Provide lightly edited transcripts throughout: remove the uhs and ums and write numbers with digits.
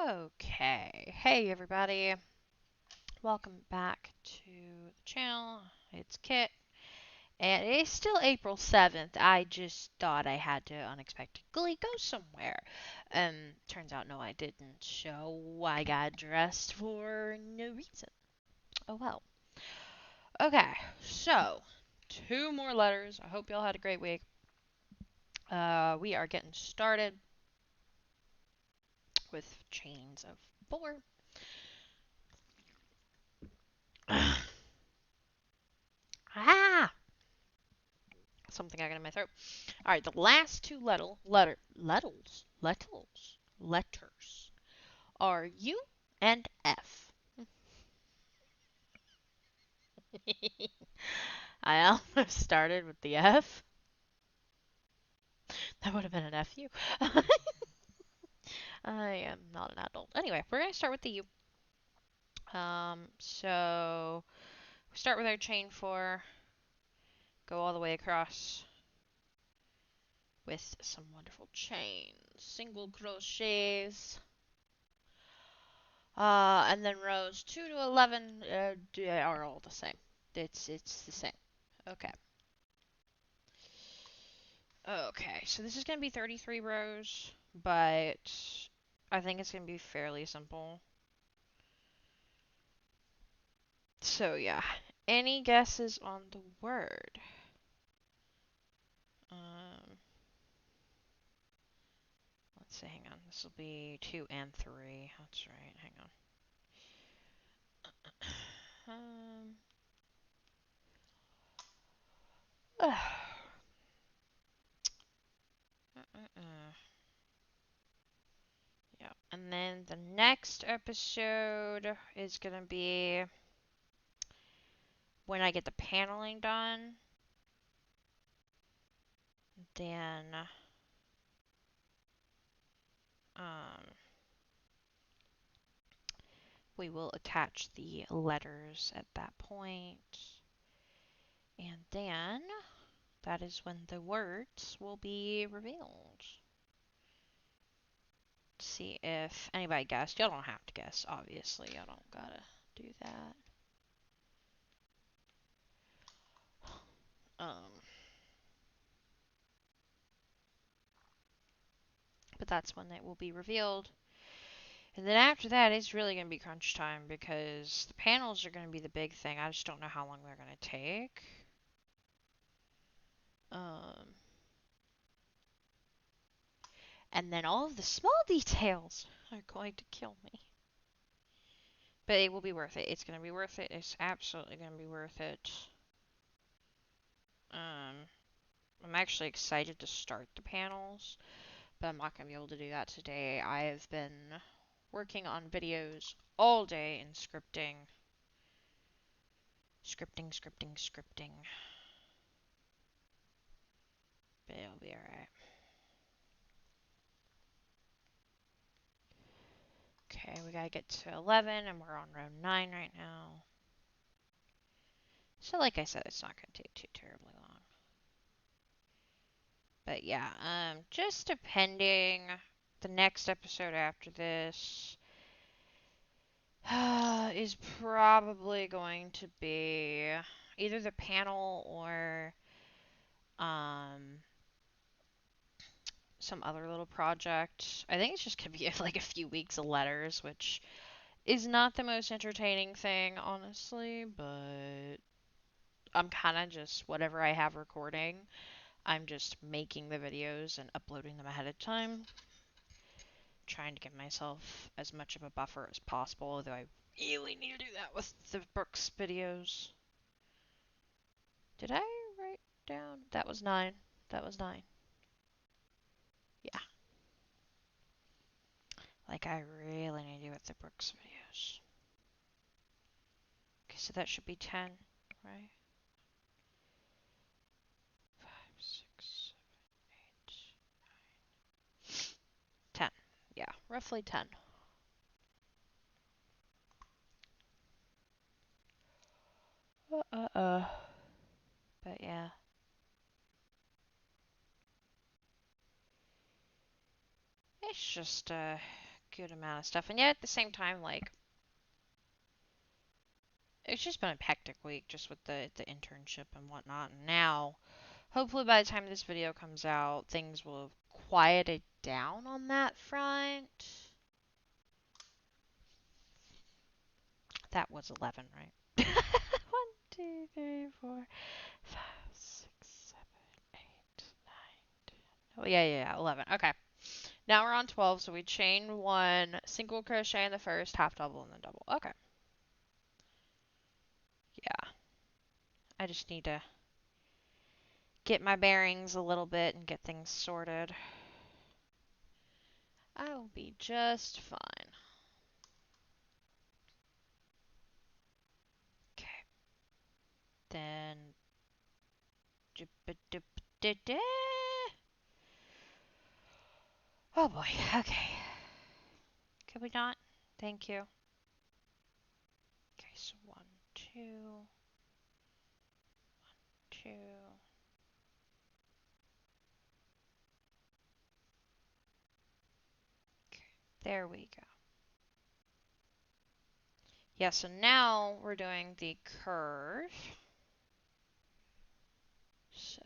Okay, hey everybody, welcome back to the channel. It's Kit, and it's still April 7th. I just thought I had to unexpectedly go somewhere. Turns out no I didn't, so I got dressed for no reason. Oh well. Okay, so 2 more letters. I hope y'all had a great week. We are getting started with chains of 4. Ah! Something I got in my throat. All right, the last 2 letters are U and F. I almost started with the F. That would have been an FU. I am not an adult. Anyway, we're going to start with the U. So we start with our chain 4, go all the way across with some wonderful chains, single crochets. And then rows 2 to 11 are all the same. It's the same. Okay. Okay, so this is going to be 33 rows, but I think it's going to be fairly simple. So yeah, any guesses on the word? Let's see, hang on. This will be 2 and 3. That's right, hang on. Uh, Yeah, and then the next episode is going to be when I get the paneling done. Then, we will attach the letters at that point. And then, that is when the words will be revealed. See if anybody guessed. Y'all don't have to guess, obviously. Y'all don't gotta do that. But that's when it will be revealed. And then after that, it's really going to be crunch time because the panels are going to be the big thing. I just don't know how long they're going to take. And then all of the small details are going to kill me. But it will be worth it. It's going to be worth it. It's absolutely going to be worth it. I'm actually excited to start the panels, but I'm not going to be able to do that today. I have been working on videos all day and scripting. Scripting. But it'll be alright. Okay, we gotta get to 11, and we're on row 9 right now. So like I said, it's not gonna take too terribly long. But yeah, just depending, the next episode after this is probably going to be either the panel or some other little project. I think it's just gonna be like a few weeks of letters, which is not the most entertaining thing, honestly, but I'm kind of just whatever I have recording, I'm just making the videos and uploading them ahead of time. Trying to give myself as much of a buffer as possible, although I really need to do that with the Brooks videos. Did I write down? That was 9. That was 9. Yeah. Like I really need to do with the Brooks videos. Okay, so that should be 10, right? 5, 6, 7, 8, 9, 10. Yeah, roughly 10. But yeah. It's just good amount of stuff. And yet at the same time, like, it's just been a hectic week just with the internship and whatnot. And now, hopefully by the time this video comes out, things will have quieted down on that front. That was 11, right? 1, 2, 3, 4, 5, 6, 7, 8, 9, 10. Oh, yeah, 11. Okay. Now we're on 12, so we chain 1, single crochet in the first, half double, and then double. Okay. Yeah. I just need to get my bearings a little bit and get things sorted. I will be just fine. Okay. Then. Oh boy. Okay. Could we not? Thank you. Okay, so 1, 2, 2. Okay, there we go. Yeah, so now we're doing the curve. So.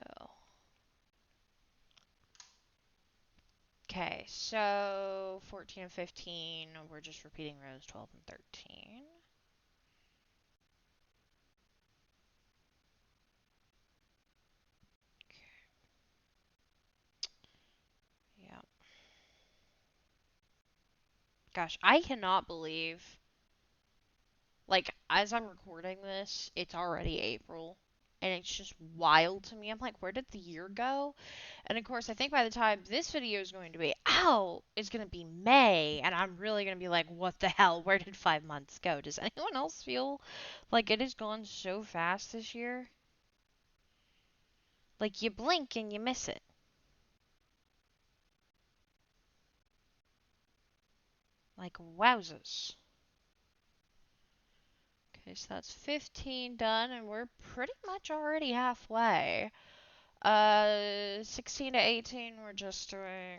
Okay, so 14 and 15, we're just repeating rows 12 and 13. Yeah. Gosh, I cannot believe, like, as I'm recording this, it's already April. And it's just wild to me. I'm like, where did the year go? And of course, I think by the time this video is going to be out, it's going to be May. And I'm really going to be like, what the hell? Where did 5 months go? Does anyone else feel like it has gone so fast this year? Like, you blink and you miss it. Like, wowzers. Okay, so that's 15 done, and we're pretty much already halfway. 16 to 18, we're just doing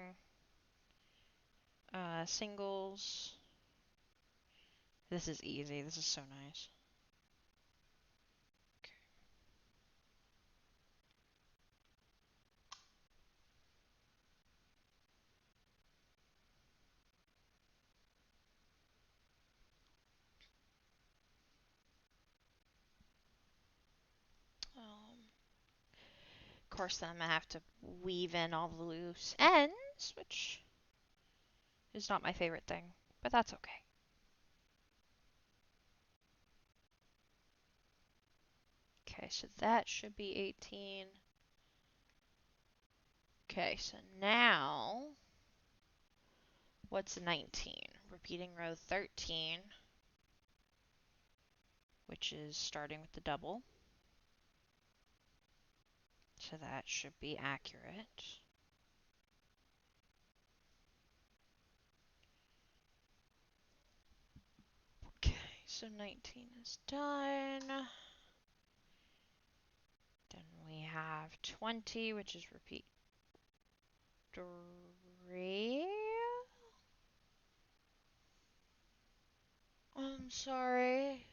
singles. This is easy. This is so nice. Of course, then I'm going to have to weave in all the loose ends, which is not my favorite thing, but that's okay. Okay, so that should be 18. Okay, so now, what's 19? Repeating row 13, which is starting with the double. So that should be accurate. Okay, so 19 is done. Then we have 20, which is repeat 3. I'm sorry.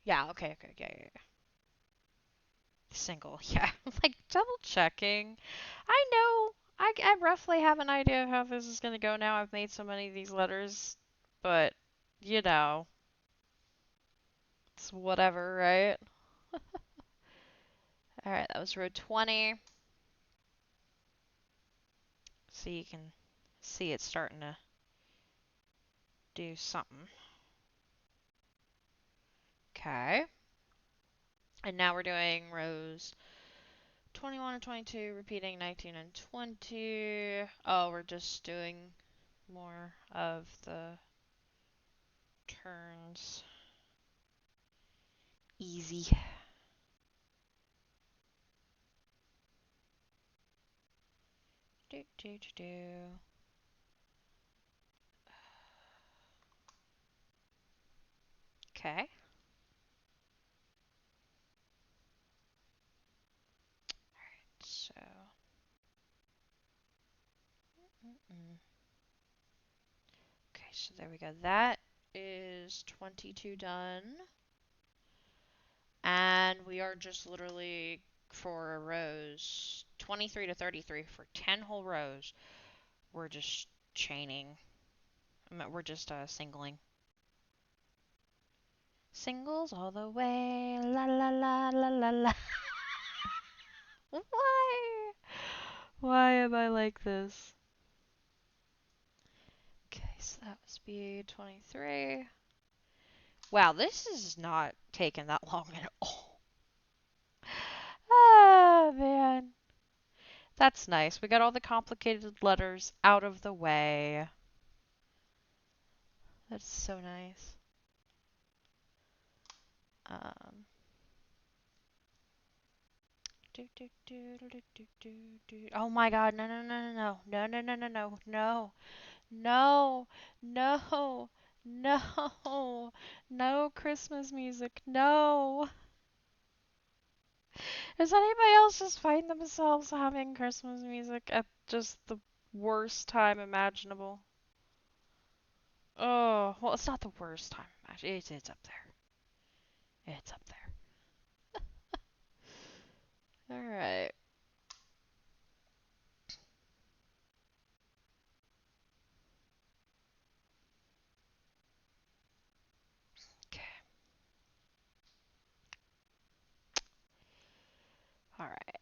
Yeah, okay, yeah. Single, yeah. Like, double checking. I know. I roughly have an idea of how this is going to go now. I've made so many of these letters, but, you know, it's whatever, right? Alright, that was row 20. So you can see it's starting to do something. Okay. And now we're doing rows 21 and 22, repeating 19 and 20. Oh, we're just doing more of the turns. Easy. Do. Okay. So. so there we go. That is 22 done. And we are just literally for rows 23 to 33 for 10 whole rows. We're just chaining. We're just singling. Singles all the way. La la la la la la. Why? Why am I like this? Okay, so that was B23. Wow, this is not taking that long at all. Ah, man. That's nice. We got all the complicated letters out of the way. That's so nice. Um, Oh my God! No! No! No! No! No! No! No! No! No! No! No! No! No! No Christmas music! No! Does anybody else just find themselves having Christmas music at just the worst time imaginable? Oh, well, it's not the worst time. It's up there. It's up there. All right. Okay. All right.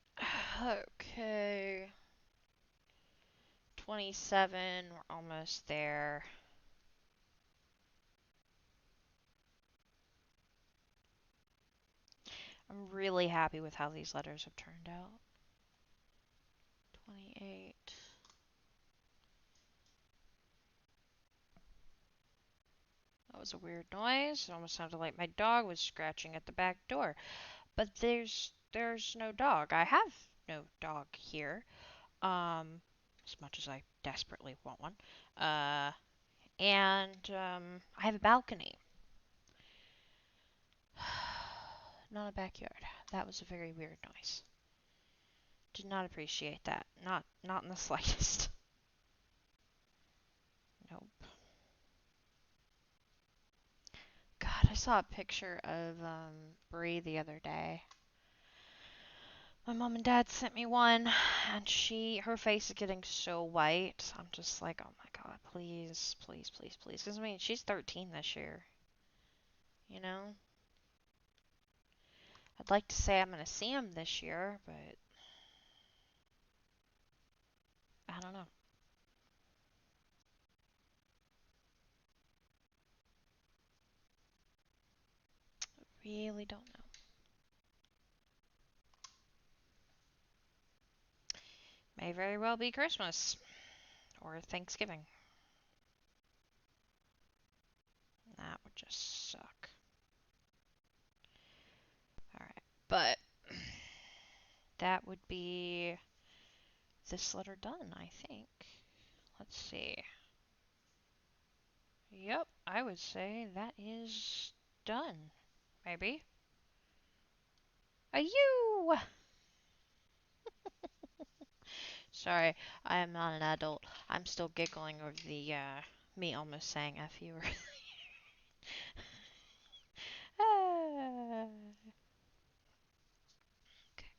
Okay. 27. We're almost there. I'm really happy with how these letters have turned out. 28. That was a weird noise. It almost sounded like my dog was scratching at the back door. But there's no dog. I have no dog here. As much as I desperately want one. Uh, and I have a balcony. Not a backyard. That was a very weird noise. Did not appreciate that. Not in the slightest. Nope. God, I saw a picture of Brie the other day. My mom and dad sent me one, and her face is getting so white. I'm just like, oh my God, please, please, please, please. Because I mean, she's 13 this year. You know? I'd like to say I'm gonna see him this year, but I don't know. Really don't know. May very well be Christmas or Thanksgiving. That would just suck. Alright, but that would be this letter done, I think. Let's see. Yep, I would say that is done. Maybe. A you! Sorry, I am not an adult. I'm still giggling over the, me almost saying F you. Ah. Okay.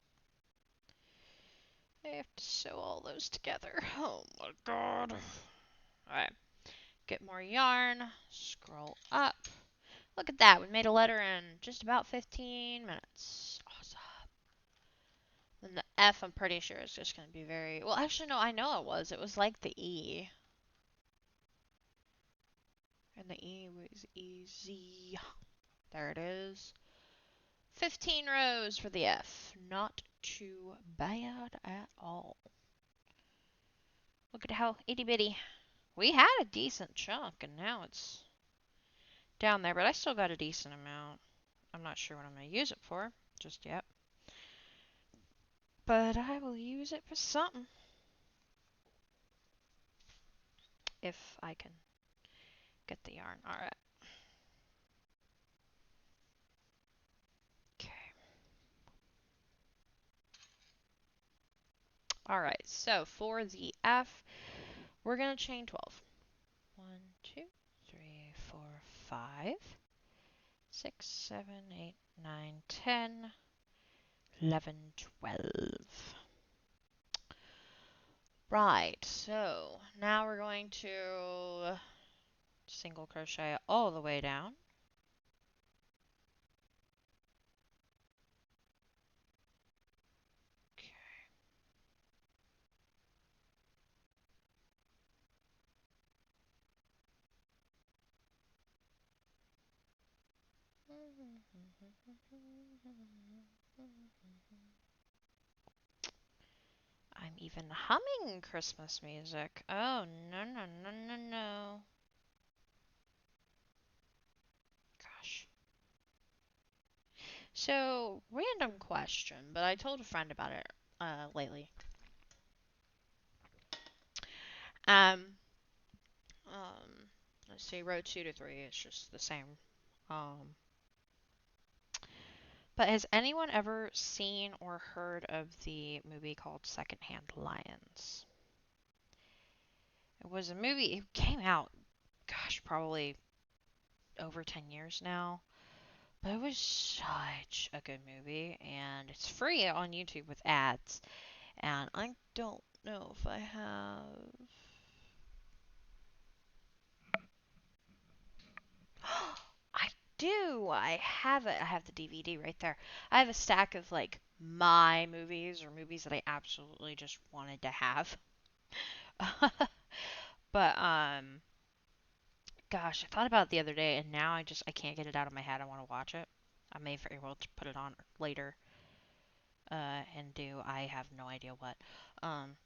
I have to sew all those together. Oh my God. Alright. Get more yarn. Scroll up. Look at that. We made a letter in just about 15 minutes. Awesome. Then the F, I'm pretty sure, is just going to be very... Well, actually, no, I know it was. It was like the E. And the E was easy. There it is. 15 rows for the F. Not too bad at all. Look at how itty bitty. We had a decent chunk, and now it's down there, but I still got a decent amount. I'm not sure what I'm going to use it for just yet. But I will use it for something. If I can get the yarn. Alright. Okay. Alright, so for the F, we're going to chain 12. 1, 2, 3, 4, 5, 6, 7, 8, 9, 10, 11, 12. Right, so now we're going to single crochet all the way down. Okay. I'm even humming Christmas music. Oh, no, no, no, no, no. Gosh. So, random question, but I told a friend about it lately. Um, let's see, row 2 to 3 is just the same. Um, but has anyone ever seen or heard of the movie called Secondhand Lions? It was a movie, it came out, gosh, probably over 10 years now. But it was such a good movie, and it's free on YouTube with ads. And I don't know if I have. I do. I have it. I have the DVD right there. I have a stack of like my movies or movies that I absolutely just wanted to have. But gosh, I thought about it the other day, and now I can't get it out of my head. I want to watch it. I may very well put it on later. And do I have no idea what. Um,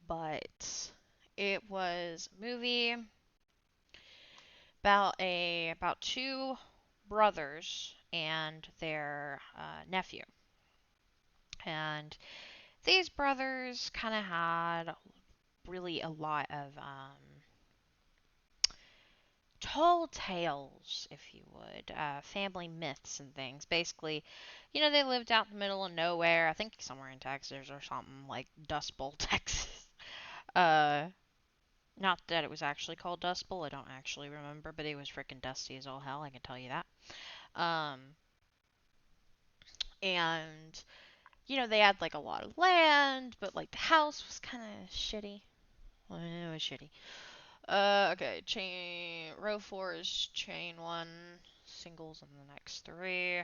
but it was a movie about two brothers and their nephew. And these brothers kind of had really a lot of tall tales, if you would, family myths and things. Basically, they lived out in the middle of nowhere. I think somewhere in Texas or something like Dust Bowl, Texas. Uh, Not that it was actually called Dust Bowl. I don't actually remember, but it was freaking dusty as all hell. I can tell you that. Um, and they had like a lot of land, but like the house was kind of shitty. Well, it was shitty. Okay. Chain row 4 is chain 1, singles in the next 3.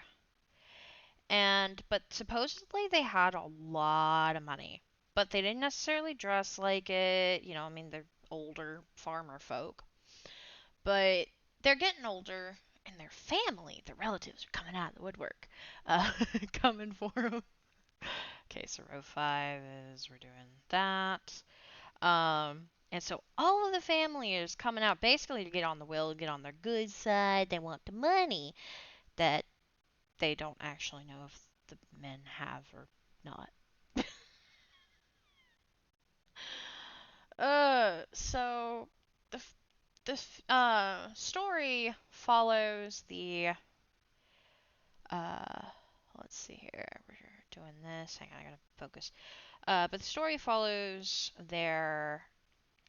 But supposedly they had a lot of money, but they didn't necessarily dress like it. I mean, they're older farmer folk. But they're getting older, and their family, their relatives, are coming out of the woodwork, coming for them. Okay, so row 5 is we're doing that. And so all of the family is coming out basically to get on the will, get on their good side. They want the money that they don't actually know if the men have or not. So the story follows the Uh, let's see here. We're doing this. Hang on, I gotta focus. But the story follows their,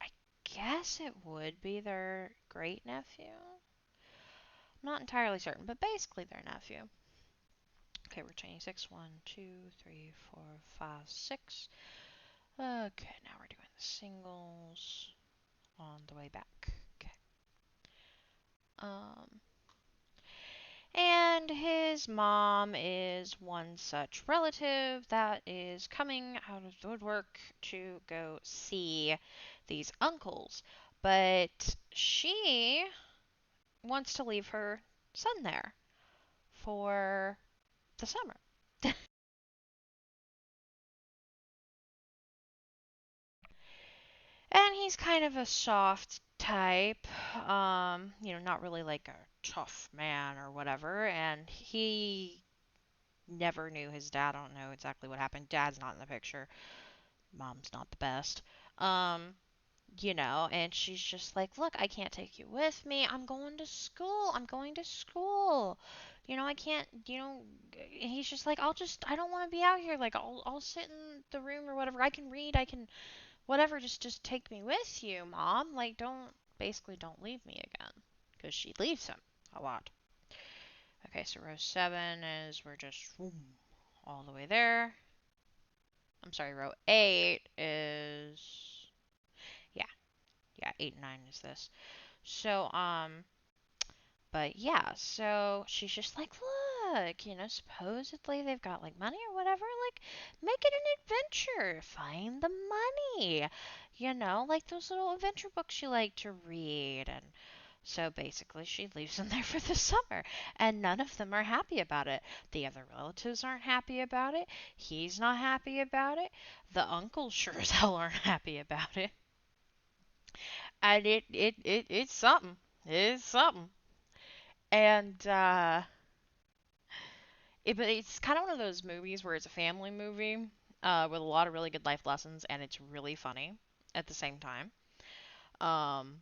I guess it would be their great nephew. I'm not entirely certain, but basically their nephew. Okay, we're chaining 6. 1, 2, 3, 4, 5, 6. Okay, now we're doing the singles on the way back. Okay. Um, And his mom is one such relative that is coming out of the woodwork to go see these uncles. But she wants to leave her son there for the summer. And he's kind of a soft type, not really like a tough man or whatever. And he never knew his dad. I don't know exactly what happened. Dad's not in the picture. Mom's not the best. Um, and she's just like, look, I can't take you with me. I'm going to school. I'm going to school. I can't, he's just like, I don't want to be out here. Like, I'll sit in the room or whatever. I can read. I can, whatever. Just take me with you, Mom. Like, don't. basically don't leave me again. Because she leaves him a lot. Okay, so row 7 is, we're just all the way there. I'm sorry, row 8 is, yeah, 8 and 9 is this. So, but yeah, so she's just like, look, supposedly they've got like money or whatever, like, make it an adventure, find the money, like those little adventure books you like to read. And so basically, she leaves them there for the summer, and none of them are happy about it. The other relatives aren't happy about it. He's not happy about it. The uncles sure as hell aren't happy about it. And it's something. It's something. And but it's kind of one of those movies where it's a family movie with a lot of really good life lessons, and it's really funny at the same time. Um,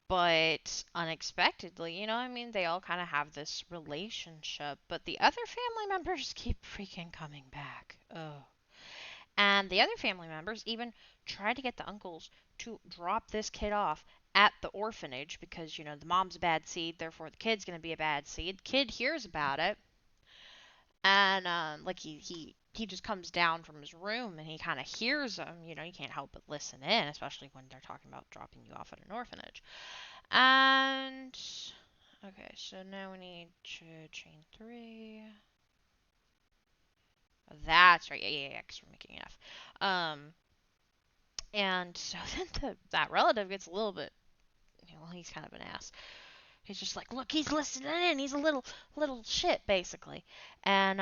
but unexpectedly, I mean, they all kind of have this relationship, but the other family members keep freaking coming back. Oh. And the other family members even try to get the uncles to drop this kid off at the orphanage because, the mom's a bad seed, therefore the kid's going to be a bad seed. The kid hears about it, and like he just comes down from his room and he kind of hears them. You can't help but listen in, especially when they're talking about dropping you off at an orphanage. And okay, so now we need to chain 3. Oh, that's right. Yeah, because we're making enough. And so then that relative gets a little bit, he's kind of an ass. He's just like, look, he's listening in. He's a little shit, basically. And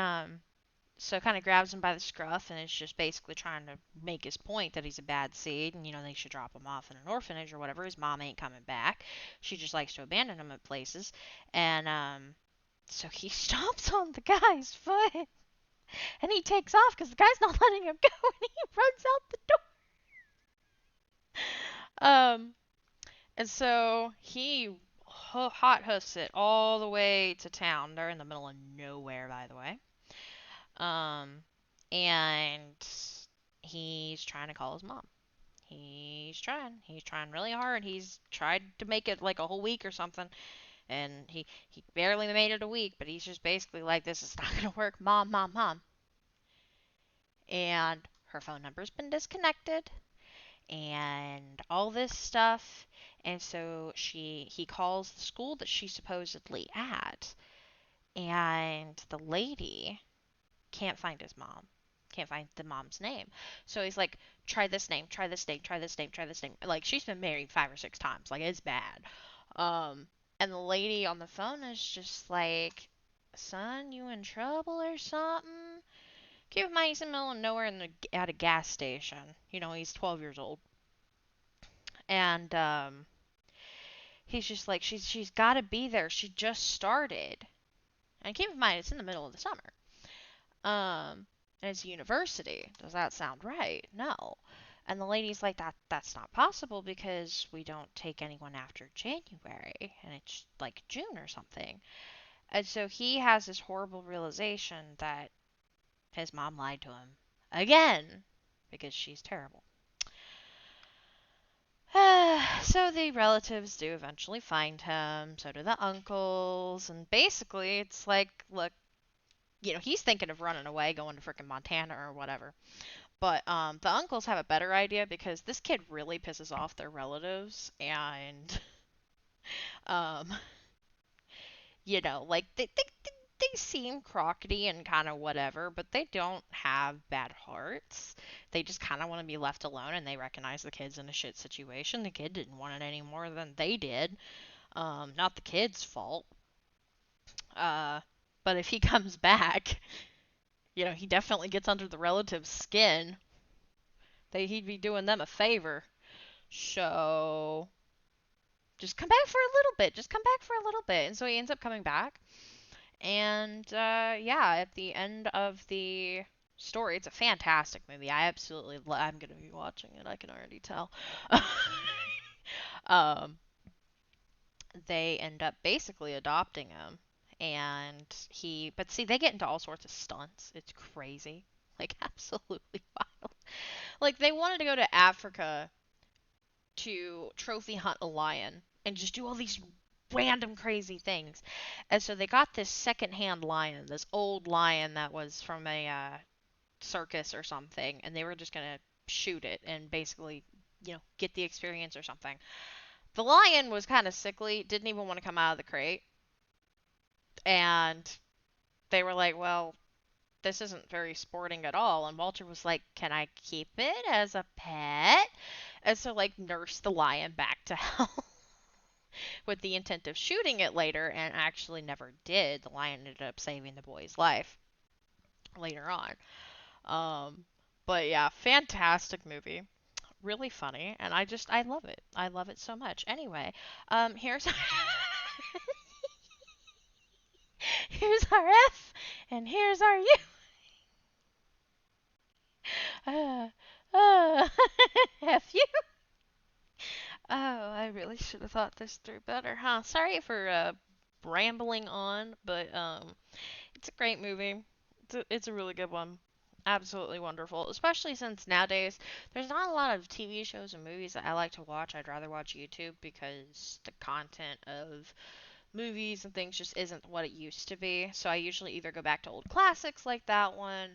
so kind of grabs him by the scruff and is just basically trying to make his point that he's a bad seed and, they should drop him off in an orphanage or whatever. His mom ain't coming back. She just likes to abandon him at places. And so he stomps on the guy's foot and he takes off because the guy's not letting him go and he runs out the door. And so he hot hoofs it all the way to town. They're in the middle of nowhere, by the way. And he's trying to call his mom. He's trying. He's trying really hard. He's tried to make it like a whole week or something, and he barely made it a week. But he's just basically like, this is not gonna work, mom, mom, mom. And her phone number's been disconnected, and all this stuff. And so he calls the school that she's supposedly at, and the lady can't find his mom. Can't find the mom's name. So he's like, try this name, try this name, try this name, try this name. Like, she's been married 5 or 6 times. Like, it's bad. And the lady on the phone is just like, son, you in trouble or something? Keep in mind, he's in the middle of nowhere at a gas station. He's 12 years old. And, he's just like, she's got to be there. She just started. And keep in mind, it's in the middle of the summer. And it's a university. Does that sound right? No. And the lady's like, that's not possible because we don't take anyone after January, and it's like June or something. And so he has this horrible realization that his mom lied to him again because she's terrible. So the relatives do eventually find him, so do the uncles, and basically it's like, look, he's thinking of running away, going to frickin' Montana or whatever. But the uncles have a better idea because this kid really pisses off their relatives, and um, like they seem crockety and kind of whatever, but they don't have bad hearts. They just kind of want to be left alone, and they recognize the kid's in a shit situation. The kid didn't want it any more than they did. Not the kid's fault. But if he comes back, he definitely gets under the relative's skin. He'd be doing them a favor. So just come back for a little bit. Just come back for a little bit. And so he ends up coming back. And yeah, at the end of the story, it's a fantastic movie. I'm going to be watching it. I can already tell. um, they end up basically adopting him. But see, they get into all sorts of stunts. It's crazy. Like, absolutely wild. Like, they wanted to go to Africa to trophy hunt a lion and just do all these random crazy things. And so they got this secondhand lion, this old lion that was from a circus or something, and they were just gonna shoot it and basically, get the experience or something. The lion was kind of sickly, didn't even want to come out of the crate, and they were like, "Well, this isn't very sporting at all." And Walter was like, "Can I keep it as a pet?" And so, like, nursed the lion back to health with the intent of shooting it later, and actually never did. The lion ended up saving the boy's life later on. Um, but yeah, fantastic movie. Really funny, and I love it. I love it so much. Anyway, here's here's our F, and here's our U. Uh, uh, F you. Oh, I really should have thought this through better, huh? Sorry for rambling on, but it's a great movie. It's a really good one. Absolutely wonderful, especially since nowadays there's not a lot of TV shows and movies that I like to watch. I'd rather watch YouTube because the content of movies and things just isn't what it used to be. So I usually either go back to old classics like that one,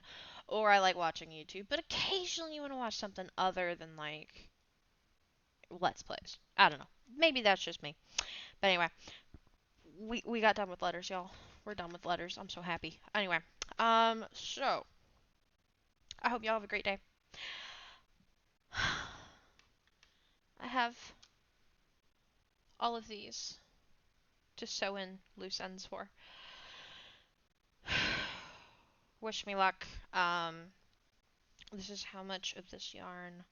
or I like watching YouTube. But occasionally you want to watch something other than like Let's Plays. I don't know. Maybe that's just me. But anyway, we got done with letters, y'all. We're done with letters. I'm so happy. Anyway, so I hope y'all have a great day. I have all of these to sew in loose ends for. Wish me luck. This is how much of this yarn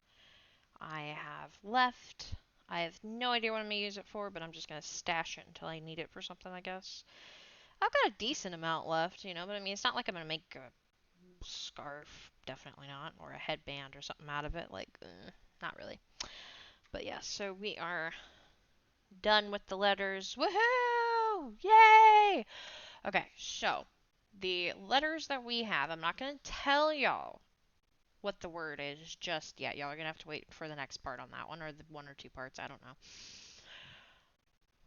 I have left. I have no idea what I'm going to use it for, but I'm just going to stash it until I need it for something, I guess. I've got a decent amount left, but I mean, it's not like I'm going to make a scarf. Definitely not. Or a headband or something out of it. Like, not really. But yeah, so we are done with the letters. Woohoo! Yay! Okay, so the letters that we have, I'm not going to tell y'all what the word is just yet. Y'all are going to have to wait for the next part on that one, or the one or two parts, I don't know.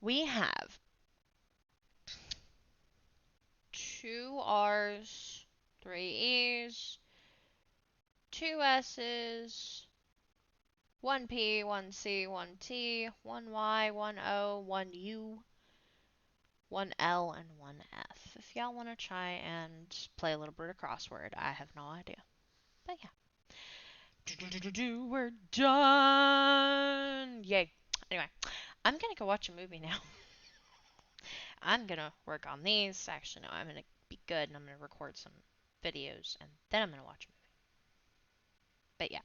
We have 2 R's, 3 E's, 2 S's, 1 P, 1 C, 1 T, 1 Y, 1 O, 1 U, 1 L, and 1 F. If y'all want to try and play a little bit of crossword, I have no idea. But yeah. We're done! Yay. Anyway, I'm gonna go watch a movie now. I'm gonna work on these. Actually, no, I'm gonna be good and I'm gonna record some videos and then I'm gonna watch a movie. But yeah.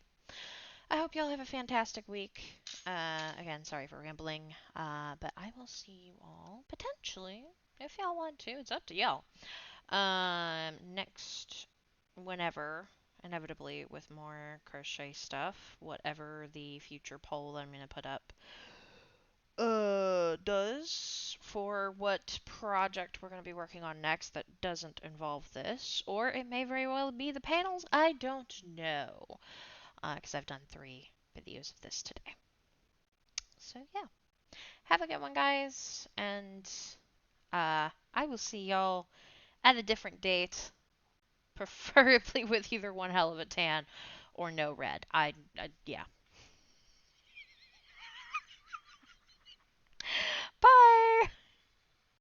I hope y'all have a fantastic week. Again, sorry for rambling. But I will see you all potentially, if y'all want to. It's up to y'all. Next, whenever, inevitably with more crochet stuff, whatever the future poll that I'm gonna put up does for what project we're gonna be working on next that doesn't involve this, or it may very well be the panels. I don't know, because I've done 3 videos of this today. So yeah, have a good one, guys, and I will see y'all at a different date, preferably with either one hell of a tan or no red. Yeah.